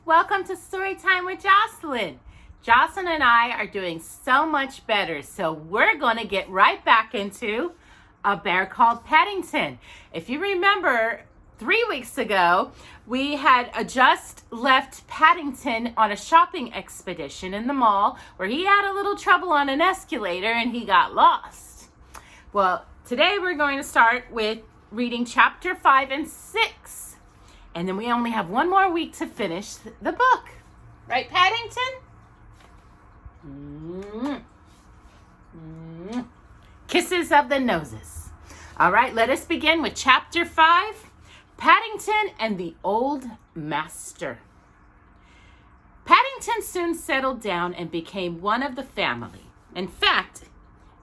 Welcome to Storytime with Jocelyn. Jocelyn and I are doing so much better, so we're going to get right back into A Bear Called Paddington. If you remember, 3 weeks ago, we had just left Paddington on a shopping expedition in the mall where he had a little trouble on an escalator and he got lost. Well, today we're going to start with reading chapter 5 and 6. And then we only have one more week to finish the book. Right, Paddington? Kisses of the noses. All right, let us begin with chapter 5, Paddington and the Old Master. Paddington soon settled down and became one of the family. In fact,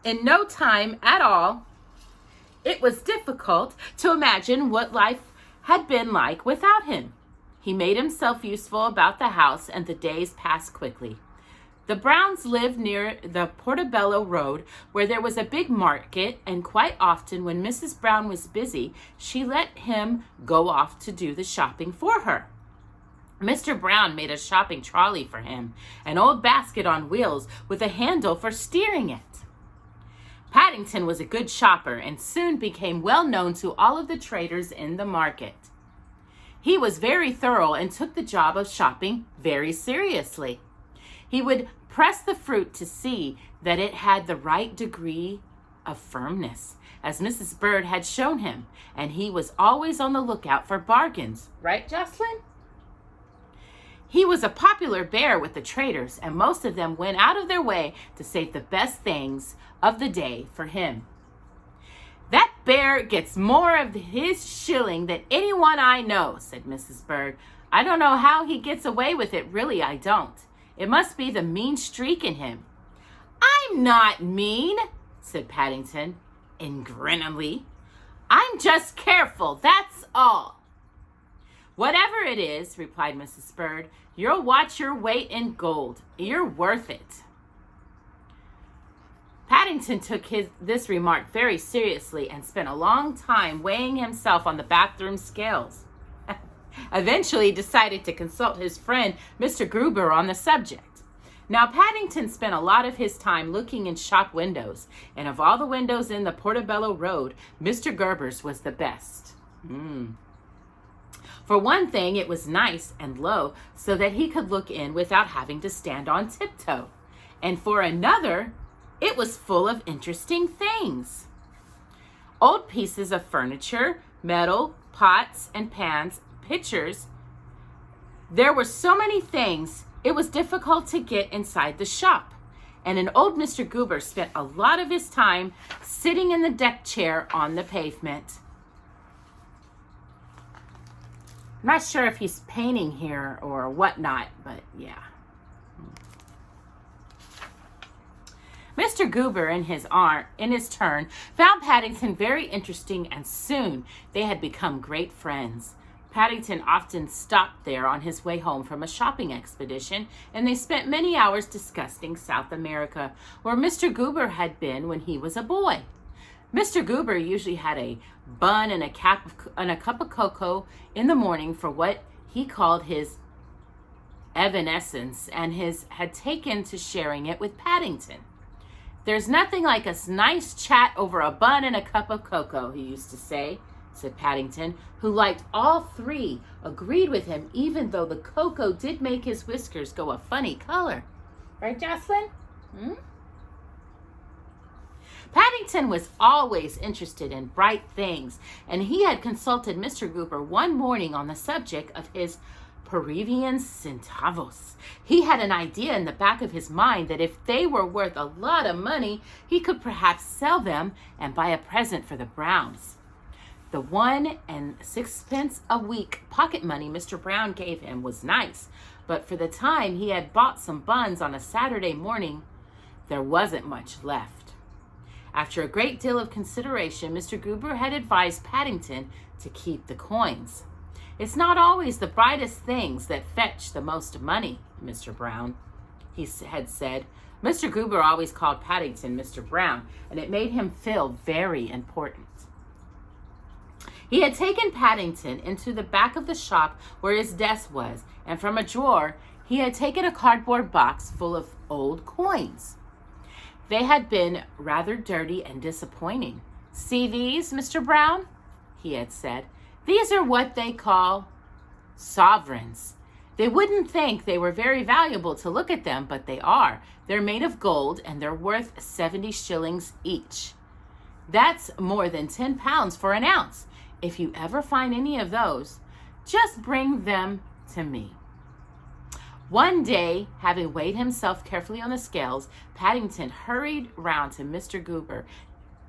in no time at all, it was difficult to imagine what life had been like without him. He made himself useful about the house, and the days passed quickly. The Browns lived near the Portobello Road, where there was a big market, and quite often when Mrs. Brown was busy, she let him go off to do the shopping for her. Mr. Brown made a shopping trolley for him, an old basket on wheels with a handle for steering it. Paddington was a good shopper and soon became well known to all of the traders in the market. He was very thorough and took the job of shopping very seriously. He would press the fruit to see that it had the right degree of firmness, as Mrs. Bird had shown him, and he was always on the lookout for bargains. Right, Jocelyn? He was a popular bear with the traders, and most of them went out of their way to save the best things of the day for him. "That bear gets more of his shilling than anyone I know," said Mrs. Bird. "I don't know how he gets away with it, really I don't. It must be the mean streak in him." "I'm not mean," said Paddington, ingrinibly. "I'm just careful, that's all." "Whatever it is," replied Mrs. Bird, "you'll watch your weight in gold. You're worth it." Paddington took this remark very seriously and spent a long time weighing himself on the bathroom scales. Eventually, he decided to consult his friend, Mr. Gruber, on the subject. Now, Paddington spent a lot of his time looking in shop windows, and of all the windows in the Portobello Road, Mr. Gruber's was the best. For one thing, it was nice and low so that he could look in without having to stand on tiptoe. And for another, it was full of interesting things. Old pieces of furniture, metal, pots and pans, pitchers. There were so many things, it was difficult to get inside the shop. And an old Mr. Gruber spent a lot of his time sitting in the deck chair on the pavement. I'm not sure if he's painting here or whatnot, but yeah. Mr. Gruber, in his turn, found Paddington very interesting, and soon they had become great friends. Paddington often stopped there on his way home from a shopping expedition, and they spent many hours discussing South America, where Mr. Gruber had been when he was a boy. Mr. Gruber usually had a bun and a cup of cocoa in the morning for what he called his evanescence, and had taken to sharing it with Paddington. "There's nothing like a nice chat over a bun and a cup of cocoa," he used to say, said Paddington, who liked all three, agreed with him, even though the cocoa did make his whiskers go a funny color. Right, Jocelyn? Paddington was always interested in bright things, and he had consulted Mr. Gruber one morning on the subject of his Peruvian centavos. He had an idea in the back of his mind that if they were worth a lot of money, he could perhaps sell them and buy a present for the Browns. The 1 6 a week pocket money Mr. Brown gave him was nice, but for the time he had bought some buns on a Saturday morning, there wasn't much left. After a great deal of consideration, Mr. Gruber had advised Paddington to keep the coins. "It's not always the brightest things that fetch the most money, Mr. Brown," he had said. Mr. Gruber always called Paddington Mr. Brown, and it made him feel very important. He had taken Paddington into the back of the shop where his desk was, and from a drawer he had taken a cardboard box full of old coins. They had been rather dirty and disappointing. "See these, Mr. Brown?" he had said. "These are what they call sovereigns. They wouldn't think they were very valuable to look at them, but they are. They're made of gold, and they're worth 70 shillings each. That's more than 10 pounds for an ounce. If you ever find any of those, just bring them to me." One day, having weighed himself carefully on the scales, Paddington hurried round to Mr. Goober,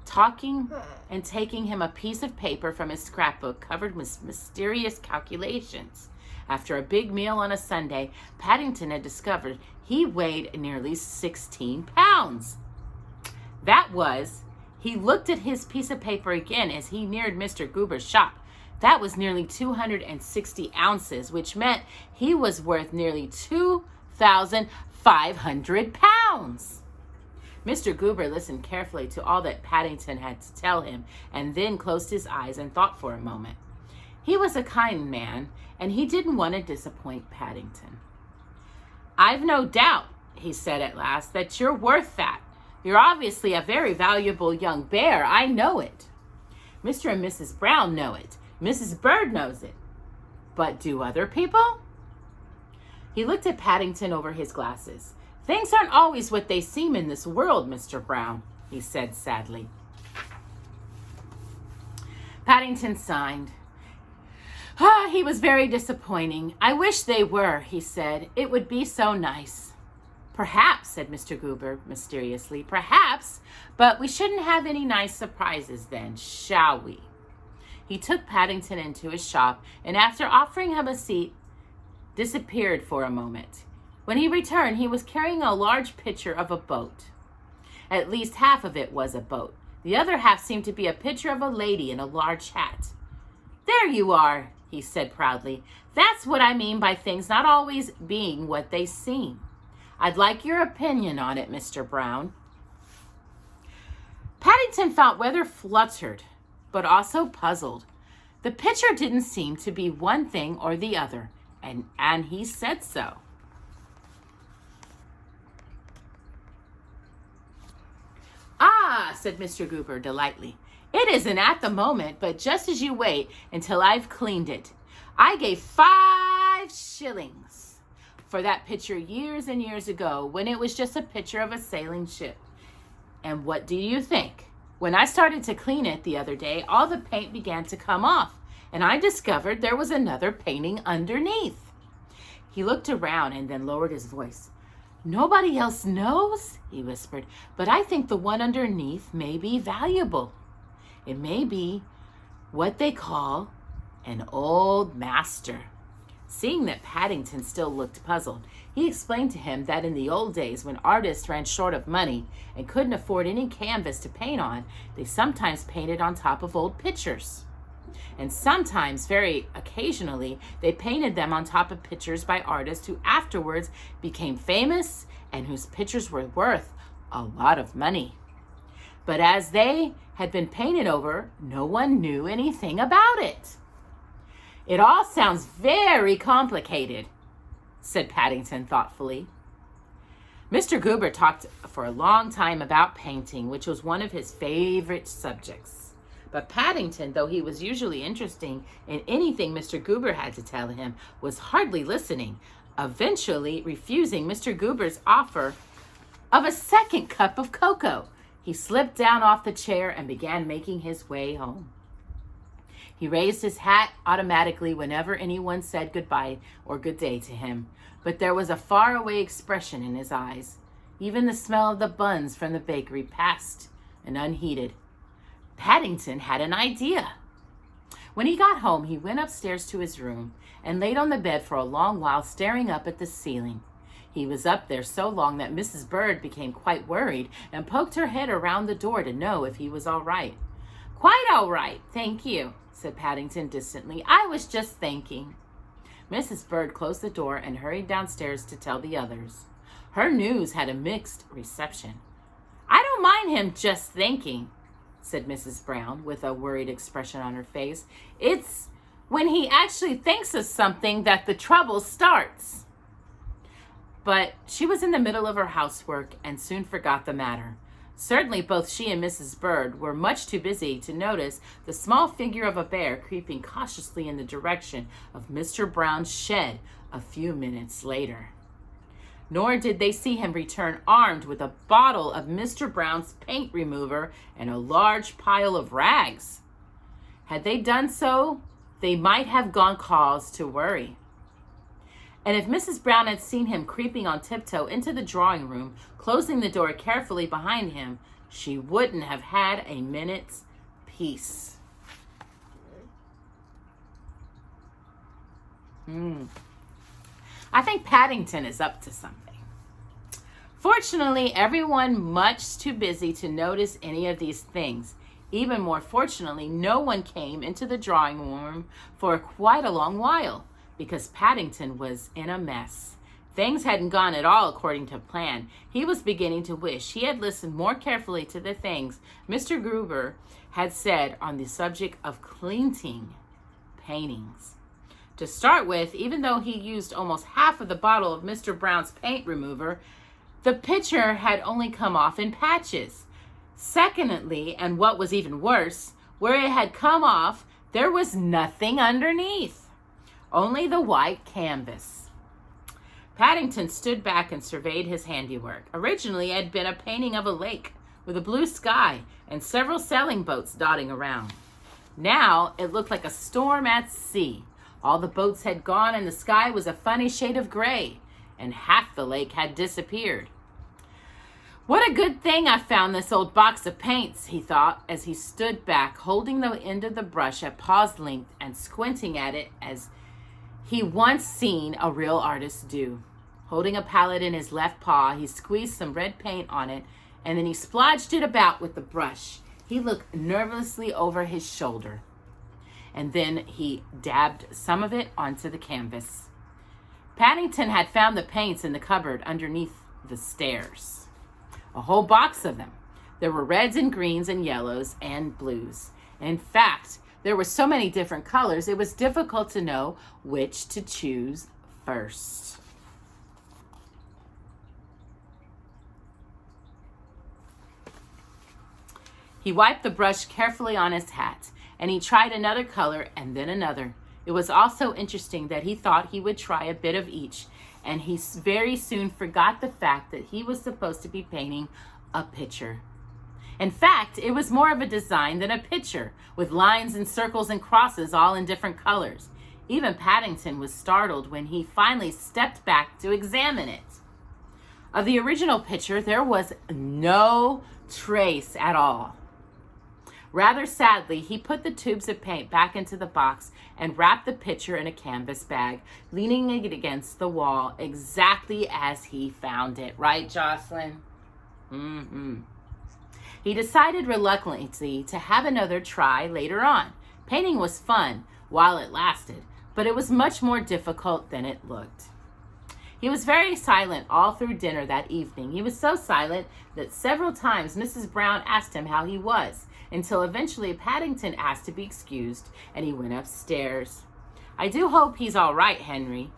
talking and taking him a piece of paper from his scrapbook covered with mysterious calculations. After a big meal on a Sunday, Paddington had discovered he weighed nearly 16 pounds. He looked at his piece of paper again as he neared Mr. Goober's shop. That was nearly 260 ounces, which meant he was worth nearly 2,500 pounds. Mr. Goober listened carefully to all that Paddington had to tell him, and then closed his eyes and thought for a moment. He was a kind man, and he didn't want to disappoint Paddington. "I've no doubt," he said at last, "that you're worth that. You're obviously a very valuable young bear. I know it. Mr. and Mrs. Brown know it. Mrs. Bird knows it. But do other people?" He looked at Paddington over his glasses. "Things aren't always what they seem in this world, Mr. Brown," he said sadly. Paddington sighed. He was very disappointing. "I wish they were," he said. "It would be so nice." "Perhaps," said Mr. Goober mysteriously. "Perhaps, but we shouldn't have any nice surprises then, shall we?" He took Paddington into his shop, and after offering him a seat, disappeared for a moment. When he returned, he was carrying a large picture of a boat. At least half of it was a boat. The other half seemed to be a picture of a lady in a large hat. "There you are," he said proudly. "That's what I mean by things not always being what they seem. I'd like your opinion on it, Mr. Brown." Paddington felt rather fluttered, but also puzzled. The picture didn't seem to be one thing or the other, and he said so. "Ah," said Mr. Goober delightedly. "It isn't at the moment, but just as you wait until I've cleaned it. I gave 5 shillings for that picture years and years ago when it was just a picture of a sailing ship. And what do you think? When I started to clean it the other day, all the paint began to come off, and I discovered there was another painting underneath." He looked around and then lowered his voice. "Nobody else knows," he whispered, "but I think the one underneath may be valuable. It may be what they call an old master." Seeing that Paddington still looked puzzled, he explained to him that in the old days, when artists ran short of money and couldn't afford any canvas to paint on, they sometimes painted on top of old pictures. And sometimes, very occasionally, they painted them on top of pictures by artists who afterwards became famous and whose pictures were worth a lot of money. But as they had been painted over, no one knew anything about it. "It all sounds very complicated," said Paddington thoughtfully. Mr. Goober talked for a long time about painting, which was one of his favorite subjects. But Paddington, though he was usually interested in anything Mr. Goober had to tell him, was hardly listening, eventually refusing Mr. Goober's offer of a second cup of cocoa. He slipped down off the chair and began making his way home. He raised his hat automatically whenever anyone said goodbye or good day to him, but there was a faraway expression in his eyes. Even the smell of the buns from the bakery passed and unheeded. Paddington had an idea. When he got home, he went upstairs to his room and laid on the bed for a long while, staring up at the ceiling. He was up there so long that Mrs. Bird became quite worried and poked her head around the door to know if he was all right. "Quite all right, thank you," said Paddington distantly. "I was just thinking." Mrs. Bird closed the door and hurried downstairs to tell the others. Her news had a mixed reception. "I don't mind him just thinking," said Mrs. Brown with a worried expression on her face. "It's when he actually thinks of something that the trouble starts." But she was in the middle of her housework and soon forgot the matter. Certainly both she and Mrs. Bird were much too busy to notice the small figure of a bear creeping cautiously in the direction of Mr. Brown's shed a few minutes later. Nor did they see him return armed with a bottle of Mr. Brown's paint remover and a large pile of rags. Had they done so, they might have gone cause to worry. And if Mrs. Brown had seen him creeping on tiptoe into the drawing room, closing the door carefully behind him, she wouldn't have had a minute's peace. I think Paddington is up to something. Fortunately, everyone much too busy to notice any of these things. Even more fortunately, no one came into the drawing room for quite a long while, because Paddington was in a mess. Things hadn't gone at all according to plan. He was beginning to wish he had listened more carefully to the things Mr. Gruber had said on the subject of cleaning paintings. To start with, even though he used almost half of the bottle of Mr. Brown's paint remover, the picture had only come off in patches. Secondly, and what was even worse, where it had come off, there was nothing underneath. Only the white canvas. Paddington stood back and surveyed his handiwork. Originally, it had been a painting of a lake with a blue sky and several sailing boats dotting around. Now, it looked like a storm at sea. All the boats had gone and the sky was a funny shade of gray, and half the lake had disappeared. "What a good thing I found this old box of paints," he thought as he stood back, holding the end of the brush at paw's length and squinting at it as he once seen a real artist do. Holding a palette in his left paw, he squeezed some red paint on it, and then he splodged it about with the brush. He looked nervously over his shoulder, and then he dabbed some of it onto the canvas. Paddington had found the paints in the cupboard underneath the stairs. A whole box of them. There were reds and greens and yellows and blues. In fact, there were so many different colors, it was difficult to know which to choose first. He wiped the brush carefully on his hat, and he tried another color and then another. It was all so interesting that he thought he would try a bit of each, and he very soon forgot the fact that he was supposed to be painting a picture. In fact, it was more of a design than a picture, with lines and circles and crosses all in different colors. Even Paddington was startled when he finally stepped back to examine it. Of the original picture, there was no trace at all. Rather sadly, he put the tubes of paint back into the box and wrapped the picture in a canvas bag, leaning it against the wall exactly as he found it. Right, Jocelyn? He decided reluctantly to have another try later on. Painting was fun while it lasted, but it was much more difficult than it looked. He was very silent all through dinner that evening. He was so silent that several times Mrs. Brown asked him how he was, until eventually Paddington asked to be excused and he went upstairs. "I do hope he's all right, Henry,"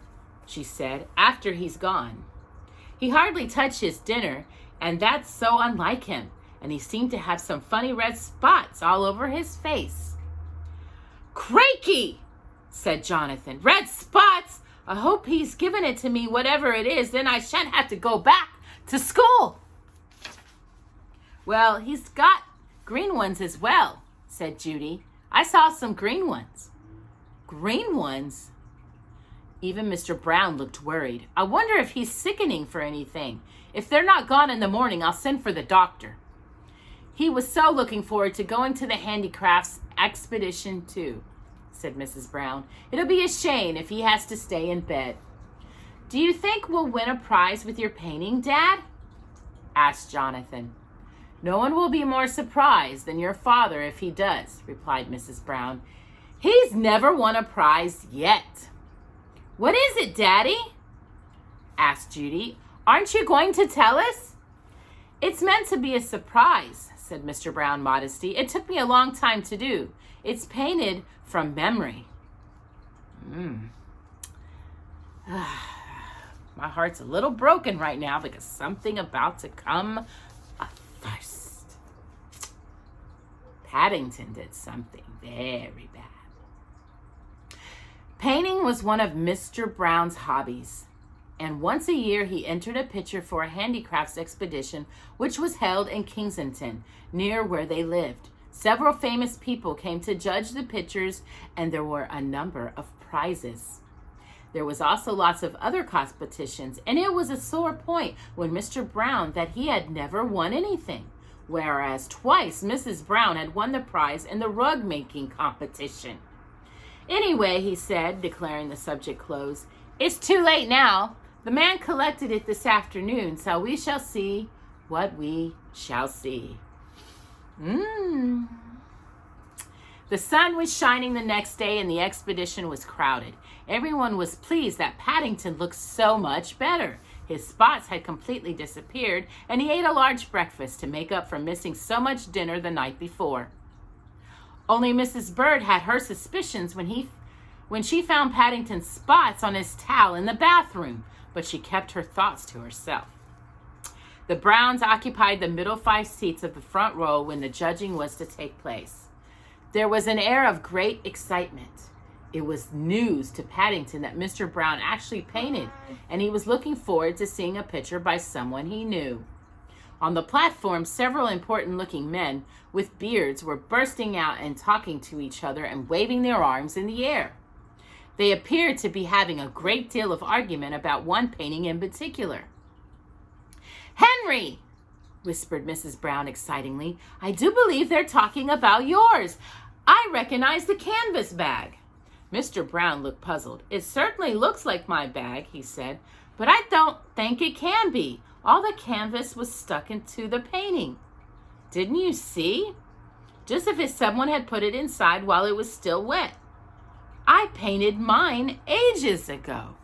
she said, "after he's gone. He hardly touched his dinner, and that's so unlike him. And he seemed to have some funny red spots all over his face." "Crikey," said Jonathan. "Red spots? I hope he's given it to me, whatever it is, then I shan't have to go back to school." "Well, he's got green ones as well," said Judy. "I saw some green ones." "Green ones?" Even Mr. Brown looked worried. "I wonder if he's sickening for anything. If they're not gone in the morning, I'll send for the doctor." He was so looking forward to going to the handicrafts expedition too, said Mrs. Brown. "It'll be a shame if he has to stay in bed." "Do you think we'll win a prize with your painting, Dad?" asked Jonathan. "No one will be more surprised than your father if he does," replied Mrs. Brown. "He's never won a prize yet." "What is it, Daddy?" asked Judy. "Aren't you going to tell us?" "It's meant to be a surprise," said Mr. Brown modestly. It took me a long time to do. It's painted from memory. My heart's a little broken right now because something about to come first. Paddington did something very bad. Painting was one of Mr. Brown's hobbies, and once a year he entered a picture for a handicrafts expedition which was held in Kensington, near where they lived. Several famous people came to judge the pictures, and there were a number of prizes. There was also lots of other competitions, and it was a sore point when Mr. Brown that he had never won anything, whereas twice Mrs. Brown had won the prize in the rug making competition. Anyway, he said, declaring the subject closed, it's too late now. The man collected it this afternoon, so we shall see what we shall see. The sun was shining the next day and the expedition was crowded. Everyone was pleased that Paddington looked so much better. His spots had completely disappeared, and he ate a large breakfast to make up for missing so much dinner the night before. Only Mrs. Bird had her suspicions when she found Paddington's spots on his towel in the bathroom, but she kept her thoughts to herself. The Browns occupied the middle 5 seats of the front row when the judging was to take place. There was an air of great excitement. It was news to Paddington that Mr. Brown actually painted, and he was looking forward to seeing a picture by someone he knew. On the platform, several important-looking men with beards were bursting out and talking to each other and waving their arms in the air. They appeared to be having a great deal of argument about one painting in particular. "Henry!" whispered Mrs. Brown excitingly. "I do believe they're talking about yours. I recognize the canvas bag." Mr. Brown looked puzzled. "It certainly looks like my bag," he said, "but I don't think it can be. All the canvas was stuck into the painting. Didn't you see? Just as if someone had put it inside while it was still wet. I painted mine ages ago."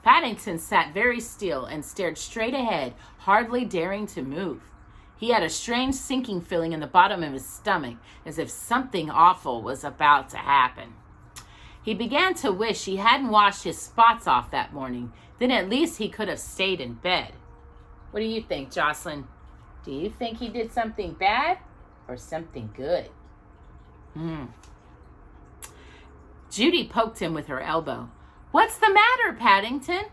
Paddington sat very still and stared straight ahead, hardly daring to move. He had a strange sinking feeling in the bottom of his stomach, as if something awful was about to happen. He began to wish he hadn't washed his spots off that morning. Then at least he could have stayed in bed. What do you think, Jocelyn? Do you think he did something bad or something good? Judy poked him with her elbow. "What's the matter, Paddington?"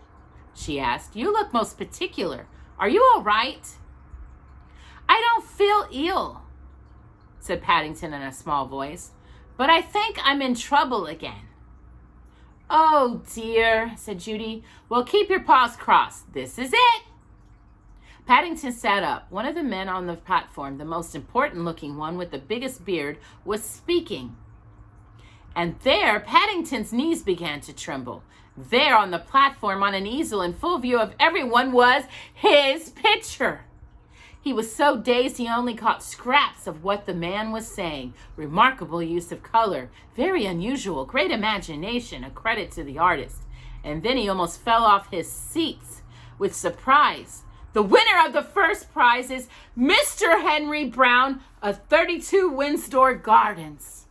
she asked. "You look most particular. Are you all right?" "I don't feel ill," said Paddington in a small voice, "but I think I'm in trouble again." "Oh, dear," said Judy. "Well, keep your paws crossed. This is it." Paddington sat up. One of the men on the platform, the most important-looking one with the biggest beard, was speaking. And there, Paddington's knees began to tremble. There on the platform on an easel in full view of everyone was his picture. He was so dazed he only caught scraps of what the man was saying. Remarkable use of color, very unusual, great imagination, a credit to the artist. And then he almost fell off his seats with surprise. The winner of the first prize is Mr. Henry Brown of 32 Windsor Gardens.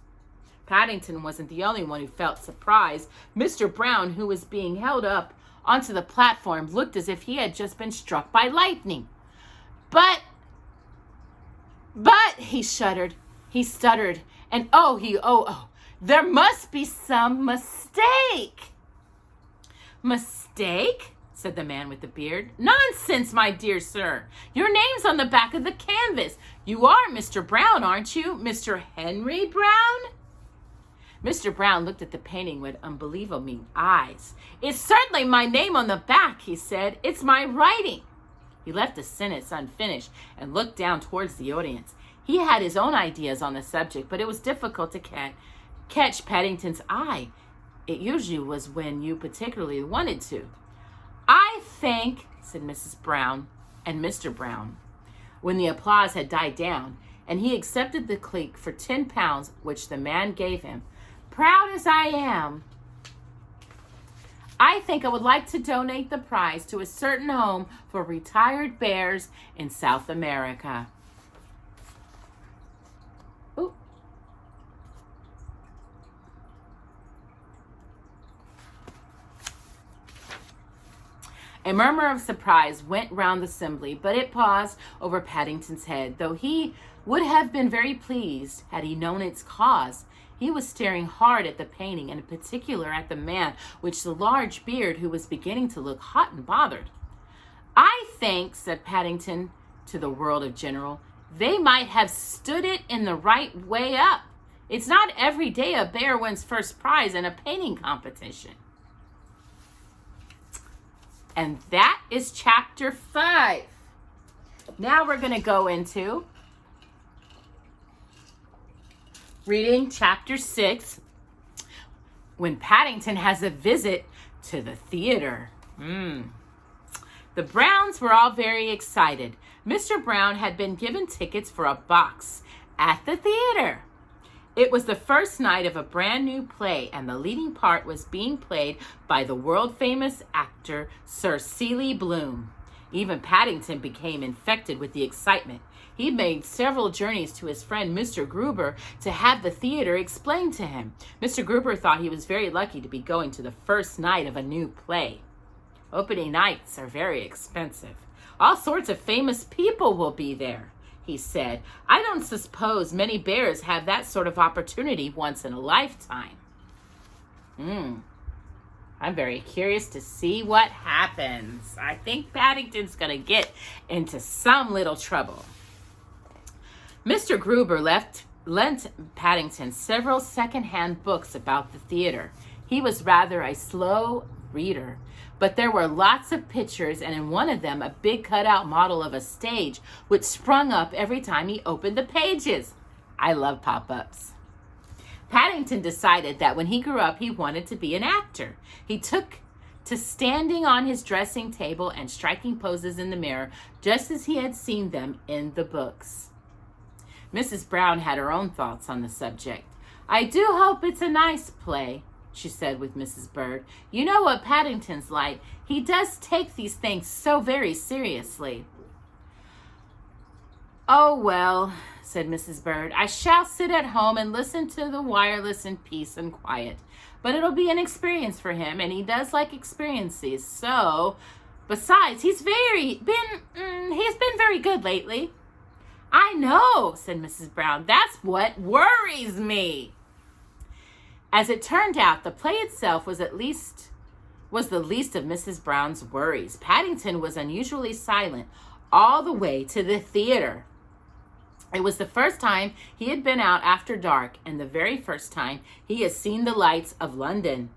Paddington wasn't the only one who felt surprised. Mr. Brown, who was being held up onto the platform, looked as if he had just been struck by lightning. But, he shuddered, he stuttered, and there must be some mistake. "Mistake?" said the man with the beard. "Nonsense, my dear sir. Your name's on the back of the canvas. You are Mr. Brown, aren't you? Mr. Henry Brown?" Mr. Brown looked at the painting with unbelieving eyes. "It's certainly my name on the back," he said. "It's my writing." He left the sentence unfinished and looked down towards the audience. He had his own ideas on the subject, but it was difficult to catch Paddington's eye. It usually was when you particularly wanted to. "I think," said Mrs. Brown and Mr. Brown, when the applause had died down, and he accepted the clique for £10, which the man gave him. "Proud as I am, I think I would like to donate the prize to a certain home for retired bears in South America. Ooh. A murmur of surprise went round the assembly, but it paused over Paddington's head. Though he would have been very pleased had he known its cause, he was staring hard at the painting, and in particular at the man with the large beard, who was beginning to look hot and bothered. I think, said Paddington to the world of general, they might have stood it in the right way up. It's not every day a bear wins first prize in a painting competition. And that is chapter 5. Now we're going to go into reading chapter 6, when Paddington has a visit to the theater. The Browns were all very excited. Mr. Brown had been given tickets for a box at the theater. It was the first night of a brand new play, and the leading part was being played by the world-famous actor Sir Celie Bloom. Even Paddington became infected with the excitement. He made several journeys to his friend Mr. Gruber to have the theater explained to him. Mr. Gruber thought he was very lucky to be going to the first night of a new play. Opening nights are very expensive. All sorts of famous people will be there, he said. I don't suppose many bears have that sort of opportunity once in a lifetime. I'm very curious to see what happens. I think Paddington's going to get into some little trouble. Mr. Gruber lent Paddington several second-hand books about the theater. He was rather a slow reader, but there were lots of pictures, and in one of them a big cutout model of a stage which sprung up every time he opened the pages. I love pop-ups. Paddington decided that when he grew up he wanted to be an actor. He took to standing on his dressing table and striking poses in the mirror just as he had seen them in the books. Mrs. Brown had her own thoughts on the subject. I do hope it's a nice play, she said with Mrs. Bird. You know what Paddington's like. He does take these things so very seriously. Oh, well, said Mrs. Bird, I shall sit at home and listen to the wireless in peace and quiet. But it'll be an experience for him, and he does like experiences. So, besides, he's been very good lately. I know, said Mrs. Brown. That's what worries me. As it turned out, the play itself was the least of Mrs. Brown's worries. Paddington was unusually silent all the way to the theater. It was the first time he had been out after dark, and the very first time he had seen the lights of London.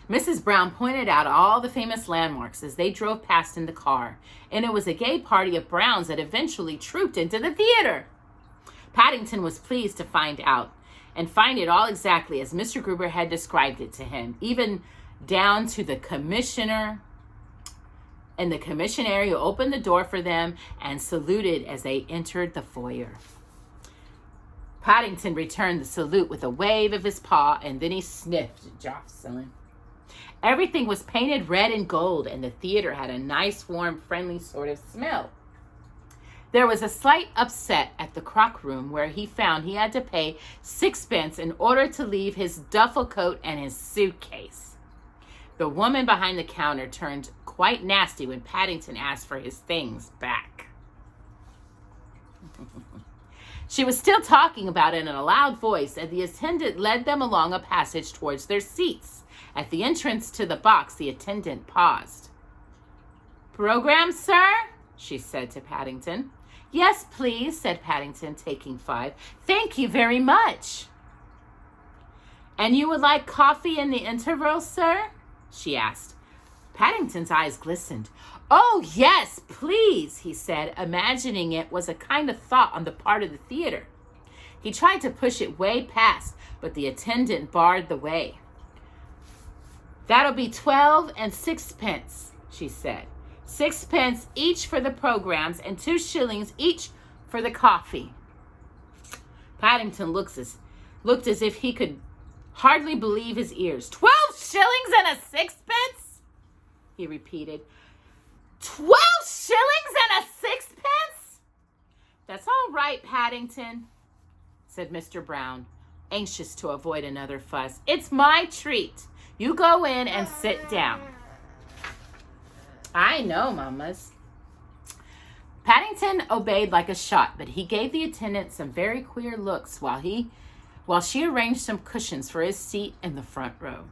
Mrs. Brown pointed out all the famous landmarks as they drove past in the car, and it was a gay party of Browns that eventually trooped into the theater. Paddington was pleased to find it all exactly as Mr. Gruber had described it to him, even down to the commissioner and the commissionary who opened the door for them and saluted as they entered the foyer. Paddington returned the salute with a wave of his paw, and then he sniffed at Jocelyn. Everything was painted red and gold, and the theater had a nice, warm, friendly sort of smell. There was a slight upset at the crock room, where he found he had to pay 6 pence in order to leave his duffel coat and his suitcase. The woman behind the counter turned quite nasty when Paddington asked for his things back. She was still talking about it in a loud voice, and the attendant led them along a passage towards their seats. At the entrance to the box, the attendant paused. Program, sir? She said to Paddington. Yes, please, said Paddington, taking 5. Thank you very much. And you would like coffee in the interval, sir? She asked. Paddington's eyes glistened. Oh, yes, please, he said, imagining it was a kind of thought on the part of the theater. He tried to push it way past, but the attendant barred the way. That'll be 12 and 6 pence, she said. 6 pence each for the programs and 2 shillings each for the coffee. Paddington looked as if he could hardly believe his ears. 12 shillings and a sixpence? He repeated. 12 shillings and a sixpence? That's all right, Paddington, said Mr. Brown, anxious to avoid another fuss. It's my treat. You go in and sit down. I know, mamas. Paddington obeyed like a shot, but he gave the attendant some very queer looks while she arranged some cushions for his seat in the front row.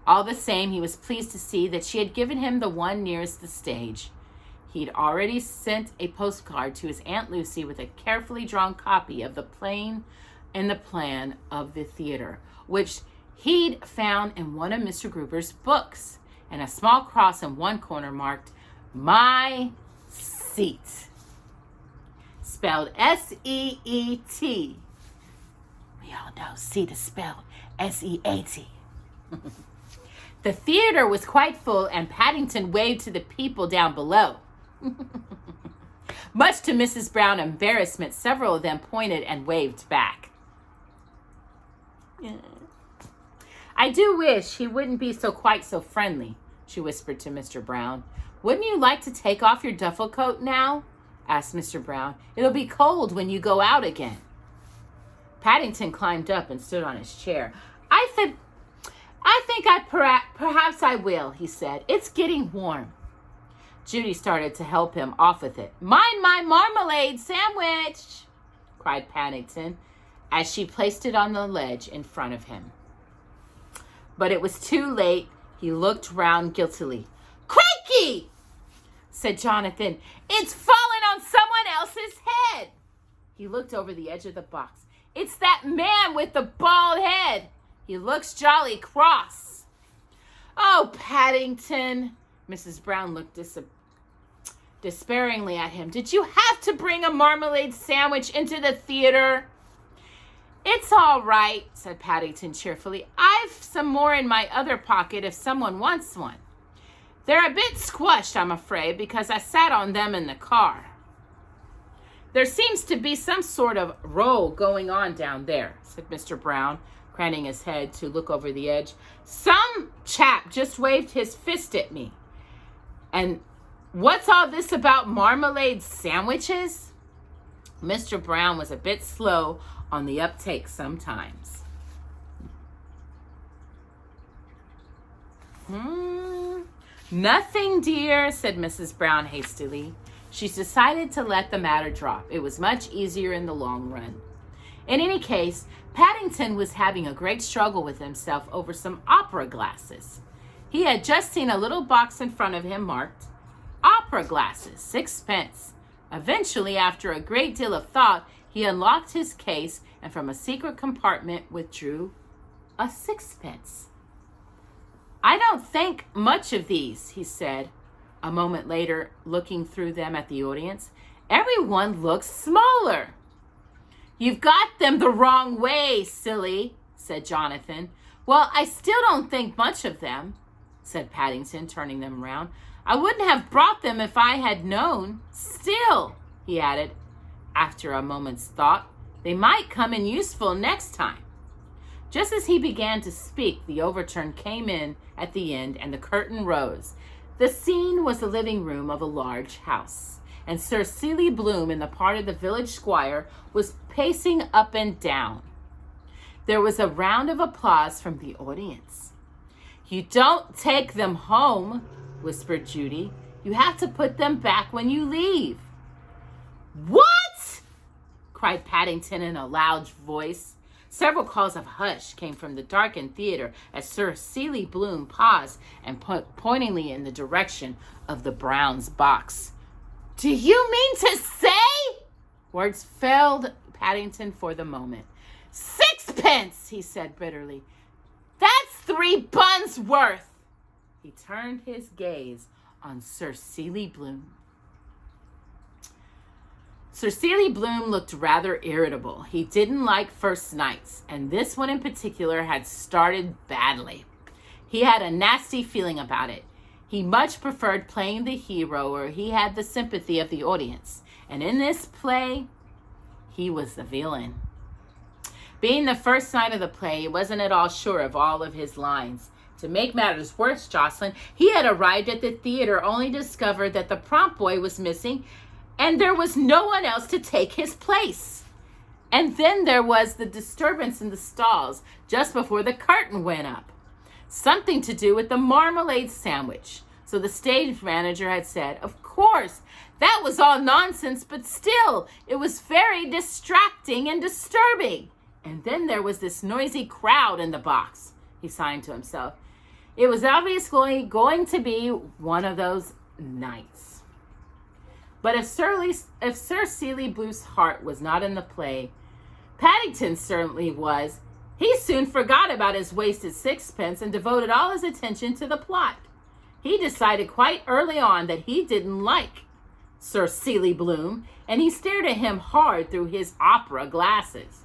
All the same, he was pleased to see that she had given him the one nearest the stage. He'd already sent a postcard to his Aunt Lucy with a carefully drawn copy of the plan of the theater, which he'd found in one of Mr. Gruber's books, and a small cross in one corner marked, "My Seat," spelled S-E-E-T. We all know seat is spelled S-E-A-T. The theater was quite full, and Paddington waved to the people down below. Much to Mrs. Brown's embarrassment, several of them pointed and waved back. I do wish he wouldn't be quite so friendly, she whispered to Mr. Brown. Wouldn't you like to take off your duffel coat now? Asked Mr. Brown. It'll be cold when you go out again. Paddington climbed up and stood on his chair. I think perhaps I will, he said. It's getting warm. Judy started to help him off with it. Mind my marmalade sandwich, cried Paddington, as she placed it on the ledge in front of him. But it was too late. He looked round guiltily. Crikey, said Jonathan. It's fallen on someone else's head. He looked over the edge of the box. It's that man with the bald head. He looks jolly cross. Oh, Paddington. Mrs. Brown looked despairingly at him. Did you have to bring a marmalade sandwich into the theater? It's all right, said Paddington cheerfully. I've some more in my other pocket if someone wants one. They're a bit squashed, I'm afraid, because I sat on them in the car. There seems to be some sort of row going on down there, said Mr. Brown, craning his head to look over the edge. Some chap just waved his fist at me. And what's all this about marmalade sandwiches? Mr. Brown was a bit slow on the uptake sometimes. Nothing, dear, said Mrs. Brown hastily. She's decided to let the matter drop. It was much easier in the long run. In any case, Paddington was having a great struggle with himself over some opera glasses. He had just seen a little box in front of him marked, Opera Glasses, 6 pence. Eventually, after a great deal of thought, he unlocked his case and from a secret compartment withdrew a 6 pence. I don't think much of these, he said, a moment later, looking through them at the audience. Everyone looks smaller. You've got them the wrong way, silly, said Jonathan. Well, I still don't think much of them, said Paddington, turning them around. I wouldn't have brought them if I had known. Still, he added, after a moment's thought, they might come in useful next time. Just as he began to speak, the overturn came in at the end and the curtain rose. The scene was the living room of a large house, and Sir Seeley Bloom, in the part of the village squire, was pacing up and down. There was a round of applause from the audience. You don't take them home, whispered Judy. You have to put them back when you leave. What? Cried Paddington in a loud voice. Several calls of hush came from the darkened theater as Sir Seeley Bloom paused and pointingly in the direction of the Browns' box. Do you mean to say? Words failed Paddington for the moment. 6 pence, he said bitterly. That's 3 buns worth. He turned his gaze on Sir Seeley Bloom. Sir Seeley Bloom looked rather irritable. He didn't like first nights, and this one in particular had started badly. He had a nasty feeling about it. He much preferred playing the hero where he had the sympathy of the audience, and in this play, he was the villain. Being the first night of the play, he wasn't at all sure of all of his lines. To make matters worse, Jocelyn, he had arrived at the theater only to discover that the prompt boy was missing and there was no one else to take his place. And then there was the disturbance in the stalls just before the curtain went up. Something to do with the marmalade sandwich. So the stage manager had said, of course, that was all nonsense, but still, it was very distracting and disturbing. And then there was this noisy crowd in the box, he signed to himself. It was obviously going to be one of those nights. But if Sir Seeley Blue's heart was not in the play, Paddington certainly was. He soon forgot about his wasted sixpence and devoted all his attention to the plot. He decided quite early on that he didn't like Sir Seeley Bloom, and he stared at him hard through his opera glasses.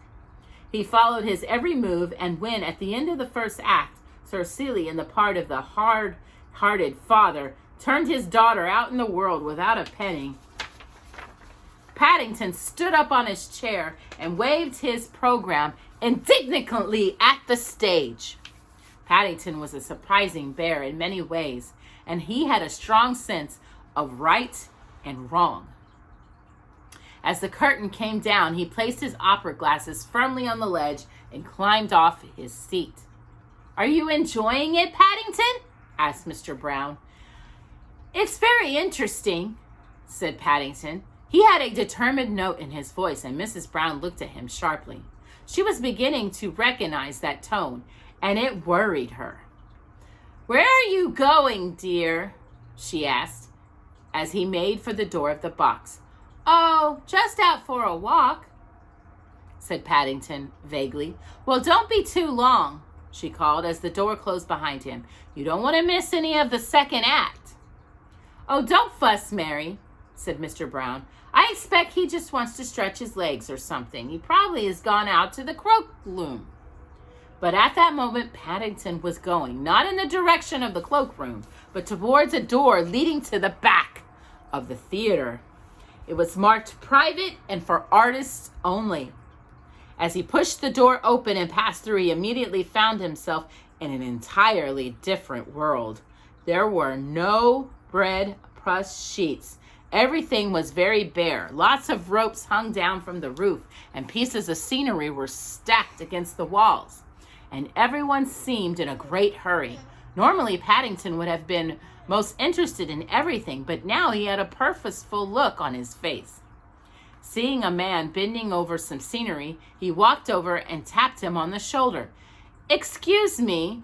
He followed his every move, and when, at the end of the first act, Sir Seeley, in the part of the hard-hearted father, turned his daughter out in the world without a penny, Paddington stood up on his chair and waved his program indignantly at the stage. Paddington was a surprising bear in many ways, and he had a strong sense of right and wrong. As the curtain came down, he placed his opera glasses firmly on the ledge and climbed off his seat. Are you enjoying it, Paddington? Asked Mr. Brown. It's very interesting, said Paddington. He had a determined note in his voice, and Mrs. Brown looked at him sharply. She was beginning to recognize that tone, and it worried her. Where are you going, dear? She asked, as he made for the door of the box. Oh, just out for a walk, said Paddington vaguely. Well, don't be too long, she called as the door closed behind him. You don't want to miss any of the second act. Oh, don't fuss, Mary, said Mr. Brown. I expect he just wants to stretch his legs or something. He probably has gone out to the cloakroom. But at that moment, Paddington was going, not in the direction of the cloakroom, but towards a door leading to the back of the theater. It was marked private and for artists only. As he pushed the door open and passed through, he immediately found himself in an entirely different world. There were no red-plush sheets. Everything was very bare. Lots of ropes hung down from the roof, and pieces of scenery were stacked against the walls. And everyone seemed in a great hurry. Normally, Paddington would have been most interested in everything, but now he had a purposeful look on his face. Seeing a man bending over some scenery, he walked over and tapped him on the shoulder. Excuse me,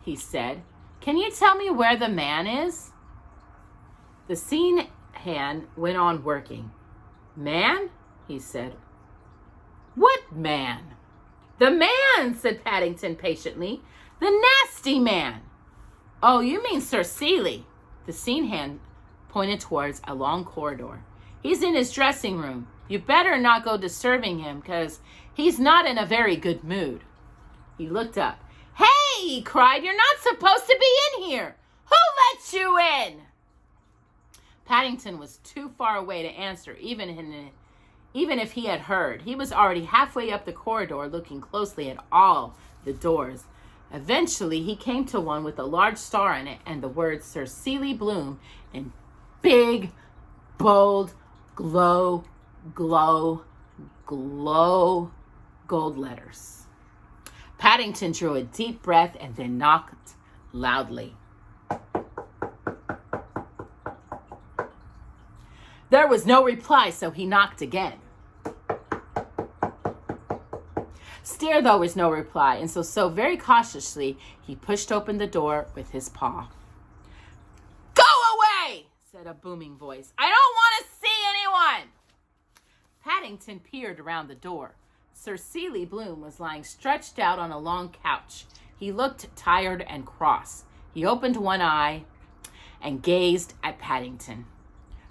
he said. Can you tell me where the man is? The scene hand went on working. Man? He said. What man? The man, said Paddington patiently. The nasty man. Oh, you mean Sir Seeley. The scene hand pointed towards a long corridor. He's in his dressing room. You better not go disturbing him, because he's not in a very good mood. He looked up. Hey, he cried, you're not supposed to be in here. Who let you in? Paddington was too far away to answer, even if he had heard. He was already halfway up the corridor, looking closely at all the doors. Eventually, he came to one with a large star on it and the words Sir Seeley Bloom in big, bold, glow, gold letters. Paddington drew a deep breath and then knocked loudly. There was no reply, so he knocked again. Still, there was no reply, and so very cautiously, he pushed open the door with his paw. Go away, said a booming voice. I don't want to see anyone. Paddington peered around the door. Sir Seeley Bloom was lying stretched out on a long couch. He looked tired and cross. He opened one eye and gazed at Paddington.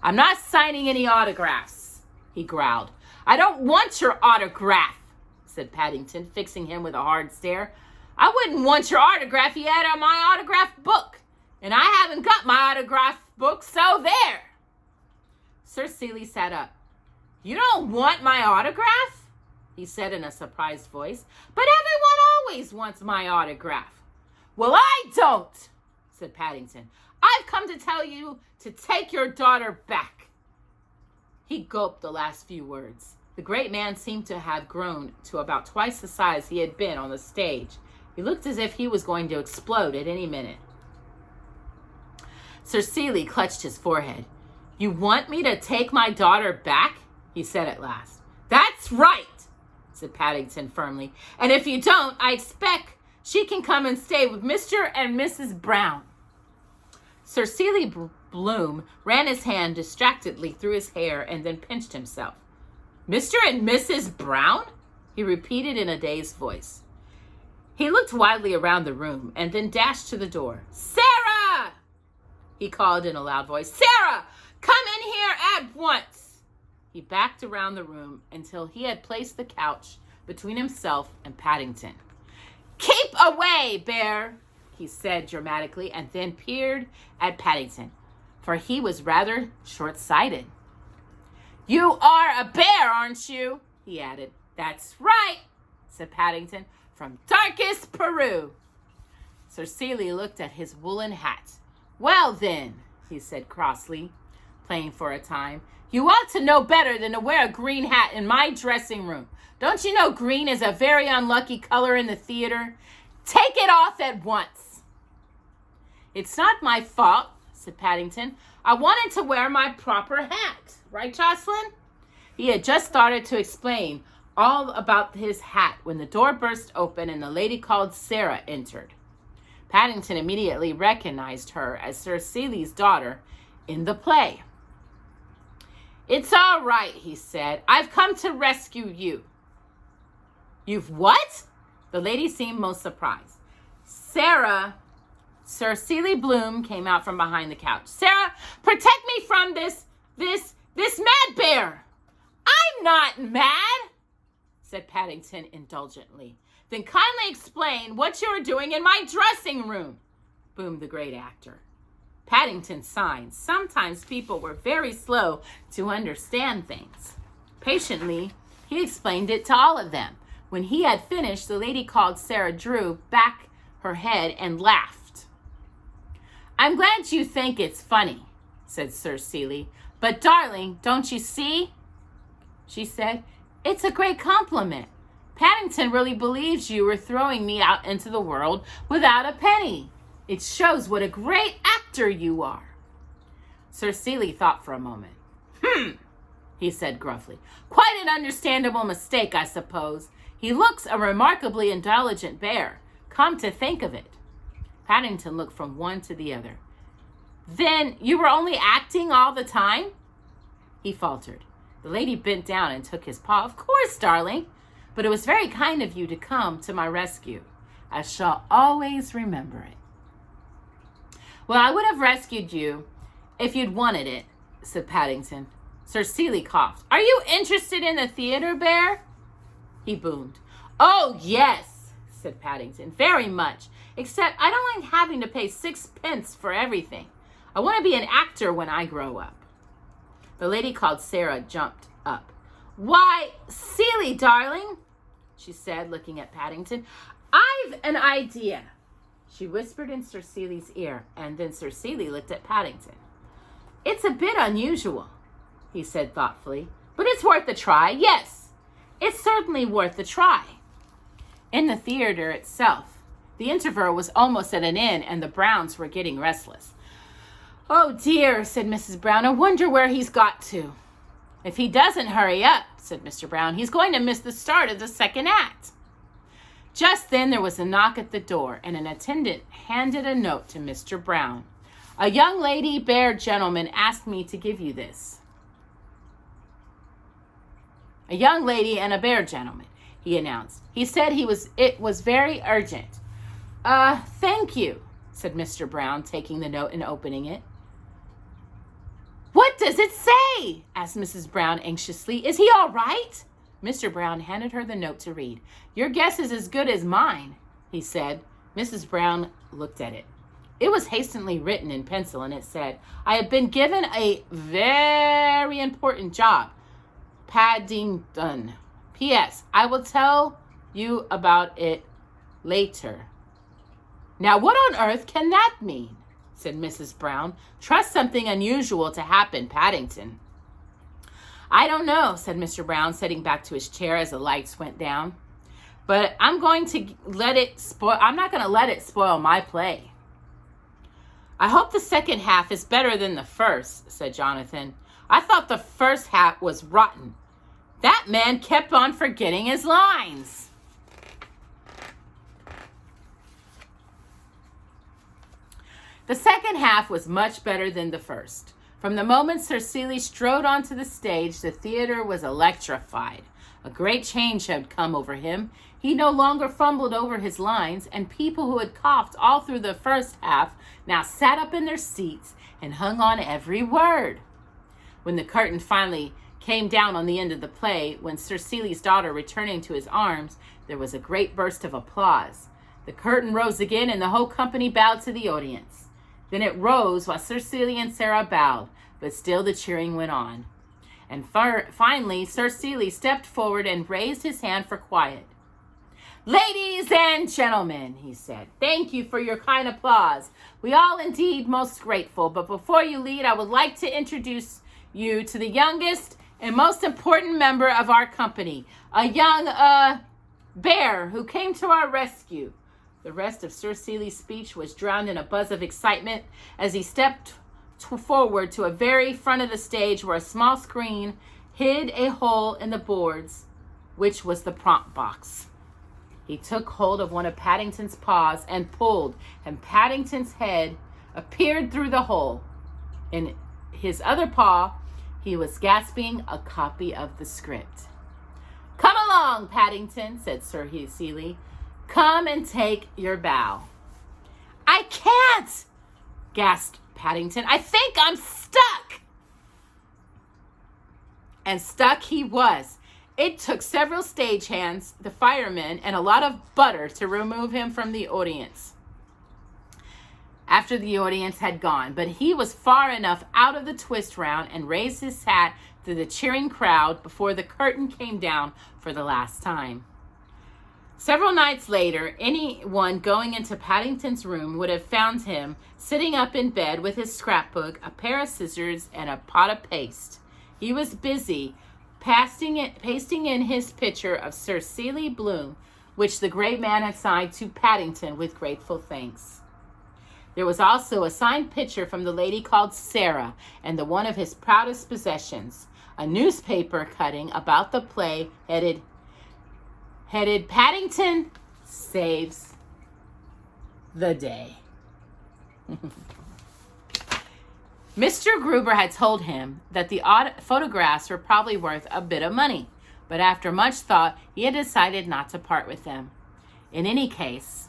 I'm not signing any autographs, he growled. I don't want your autograph, said Paddington, fixing him with a hard stare. I wouldn't want your autograph if you had on my autograph book. And I haven't got my autograph book, so there. Sir Seeley sat up. You don't want my autograph? he said in a surprised voice. But everyone always wants my autograph. Well, I don't, said Paddington. I've come to tell you to take your daughter back. He gulped the last few words. The great man seemed to have grown to about twice the size he had been on the stage. He looked as if he was going to explode at any minute. Sir Seeley clutched his forehead. You want me to take my daughter back? He said at last. That's right, said Paddington firmly. And if you don't, I expect she can come and stay with Mr. and Mrs. Brown. Sir Seeley Bloom ran his hand distractedly through his hair and then pinched himself. Mr. and Mrs. Brown? He repeated in a dazed voice. He looked wildly around the room and then dashed to the door. Sarah! He called in a loud voice. Sarah, come in here at once. He backed around the room until he had placed the couch between himself and Paddington. Keep away, Bear, he said dramatically, and then peered at Paddington, for he was rather short-sighted. You are a bear, aren't you? He added. That's right, said Paddington, from Darkest Peru. Sir Seeley looked at his woolen hat. Well then, he said crossly, playing for a time, you ought to know better than to wear a green hat in my dressing room. Don't you know green is a very unlucky color in the theater? Take it off at once. It's not my fault, said Paddington. I wanted to wear my proper hat. Right, Jocelyn? He had just started to explain all about his hat when the door burst open and the lady called Sarah entered. Paddington immediately recognized her as Sir Seeley's daughter in the play. It's all right, he said. I've come to rescue you. You've what? The lady seemed most surprised. Sir Seeley Bloom came out from behind the couch. Sarah, protect me from this mad bear. I'm not mad, said Paddington indulgently. Then kindly explain what you're doing in my dressing room, boomed the great actor. Paddington sighed. Sometimes people were very slow to understand things. Patiently, he explained it to all of them. When he had finished, the lady called Sarah drew back her head and laughed. I'm glad you think it's funny, said Sir Seeley. But darling, don't you see? She said, it's a great compliment. Paddington really believes you were throwing me out into the world without a penny. It shows what a great actor you are. Sir Seeley thought for a moment. He said gruffly. Quite an understandable mistake, I suppose. He looks a remarkably intelligent bear. Come to think of it. Paddington looked from one to the other. Then you were only acting all the time? He faltered. The lady bent down and took his paw. Of course, darling. But it was very kind of you to come to my rescue. I shall always remember it. Well, I would have rescued you if you'd wanted it, said Paddington. Sir Seeley coughed. Are you interested in the theater, Bear? He boomed. Oh, yes, said Paddington. Very much. Except I don't like having to pay 6 pence for everything. I want to be an actor when I grow up. The lady called Sarah jumped up. Why, Seeley, darling, she said, looking at Paddington. I've an idea. She whispered in Sir Seeley's ear, and then Sir Seeley looked at Paddington. It's a bit unusual, he said thoughtfully, but it's worth a try. Yes, it's certainly worth a try. In the theater itself, the interval was almost at an end, and the Browns were getting restless. Oh, dear, said Mrs. Brown. I wonder where he's got to. If he doesn't hurry up, said Mr. Brown, he's going to miss the start of the second act. Just then there was a knock at the door, and an attendant handed a note to Mr. Brown. A young lady bear gentleman asked me to give you this. A young lady and a bear gentleman, he announced. He said it was very urgent. Thank you, said Mr. Brown, taking the note and opening it. What does it say? Asked Mrs. Brown anxiously. Is he all right? Mr. Brown handed her the note to read. Your guess is as good as mine, he said. Mrs. Brown looked at it. It was hastily written in pencil, and it said, I have been given a very important job. Paddington. P.S. I will tell you about it later. Now, what on earth can that mean? Said Mrs. Brown. Trust something unusual to happen, Paddington. I don't know, said Mr. Brown, sitting back to his chair as the lights went down. But I'm not going to let it spoil my play. I hope the second half is better than the first, said Jonathan. I thought the first half was rotten. That man kept on forgetting his lines. The second half was much better than the first. From the moment Sir Seeley strode onto the stage, the theater was electrified. A great change had come over him. He no longer fumbled over his lines, and people who had coughed all through the first half now sat up in their seats and hung on every word. When the curtain finally came down on the end of the play, when Sir Seeley's daughter returned into his arms, there was a great burst of applause. The curtain rose again, and the whole company bowed to the audience. Then it rose while Sir Seeley and Sarah bowed, but still the cheering went on. And finally, Sir Seeley stepped forward and raised his hand for quiet. Ladies and gentlemen, he said, thank you for your kind applause. We all indeed most grateful, but before you lead, I would like to introduce you to the youngest and most important member of our company, a young bear who came to our rescue. The rest of Sir Seeley's speech was drowned in a buzz of excitement as he stepped forward to a very front of the stage where a small screen hid a hole in the boards, which was the prompt box. He took hold of one of Paddington's paws and pulled, and Paddington's head appeared through the hole. In his other paw, he was gasping a copy of the script. Come along, Paddington, said Sir Seeley. Come and take your bow. I can't, gasped Paddington. I think I'm stuck. And stuck he was. It took several stagehands, the firemen, and a lot of butter to remove him from the audience. After the audience had gone, but he was far enough out of the twist round and raised his hat to the cheering crowd before the curtain came down for the last time. Several nights later, anyone going into Paddington's room would have found him sitting up in bed with his scrapbook, a pair of scissors, and a pot of paste. He was busy pasting in his picture of Sir Seeley Bloom, which the great man had signed to Paddington with grateful thanks. There was also a signed picture from the lady called Sarah, and the one of his proudest possessions, a newspaper cutting about the play headed Paddington Saves the Day. Mr. Gruber had told him that the photographs were probably worth a bit of money, but after much thought, he had decided not to part with them. In any case,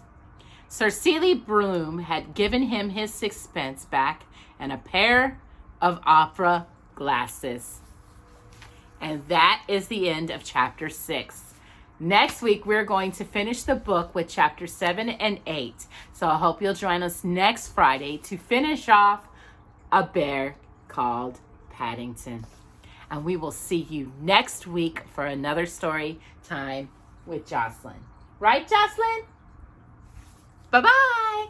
Sir Seeley Bloom had given him his sixpence back and a pair of opera glasses. And that is the end of chapter 6. Next week, we're going to finish the book with chapter 7 and 8. So I hope you'll join us next Friday to finish off A Bear Called Paddington. And we will see you next week for another story time with Jocelyn. Right, Jocelyn? Bye-bye.